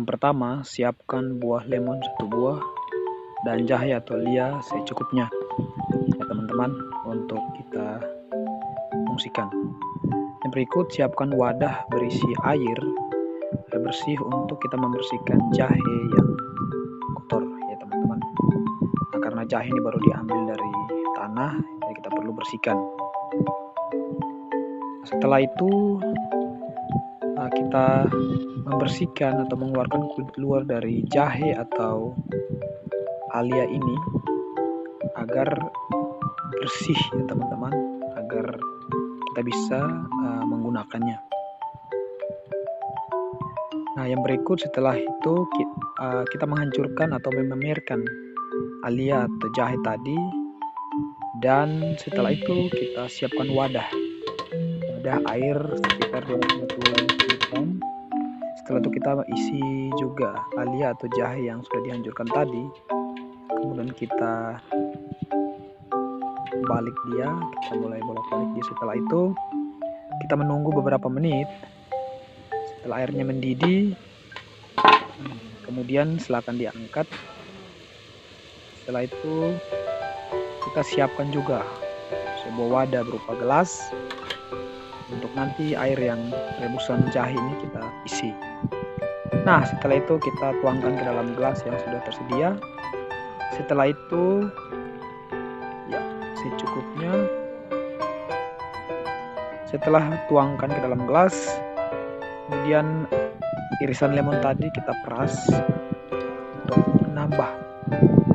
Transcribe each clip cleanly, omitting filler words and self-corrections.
Yang pertama, siapkan buah lemon 1 buah dan jahe atau lia secukupnya ya teman-teman, untuk kita fungsikan. Yang berikut, siapkan wadah berisi air bersih untuk kita membersihkan jahe yang kotor ya teman-teman. Nah, karena jahe ini baru diambil dari tanah, jadi kita perlu bersihkan. Setelah itu kita membersihkan atau mengeluarkan kulit luar dari jahe atau alia ini agar bersih ya teman-teman, agar kita bisa menggunakannya. Nah, yang berikut setelah itu kita menghancurkan atau memermerkan alia atau jahe tadi, dan setelah itu kita siapkan wadah air sekitar 250 liter. Setelah itu kita isi juga alia atau jahe yang sudah dihancurkan tadi, kemudian kita balik dia, kita mulai bolak-balik dia. Setelah itu kita menunggu beberapa menit. Setelah airnya mendidih, kemudian silakan diangkat. Setelah itu kita siapkan juga sebuah wadah berupa gelas untuk nanti air yang rebusan jahe ini kita isi. Nah, setelah itu kita tuangkan ke dalam gelas yang sudah tersedia. Setelah itu ya secukupnya. Setelah tuangkan ke dalam gelas, kemudian irisan lemon tadi kita peras untuk menambah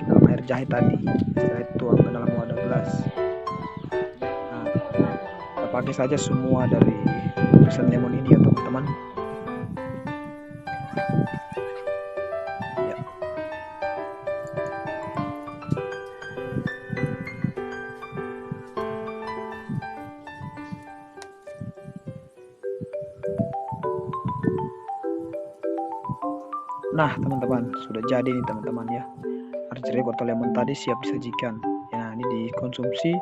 dalam air jahe tadi. Setelah itu tuang ke dalam wadah gelas. Nah, kita pakai saja semua dari irisan lemon ini ya teman-teman. Ya. Nah teman-teman, sudah jadi nih teman-teman ya. Air jeruk atau lemon tadi siap disajikan. Ya, ini dikonsumsi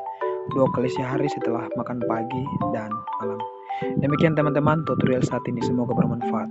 2 kali sehari setelah makan pagi dan malam. Demikian teman-teman tutorial saat ini, semoga bermanfaat.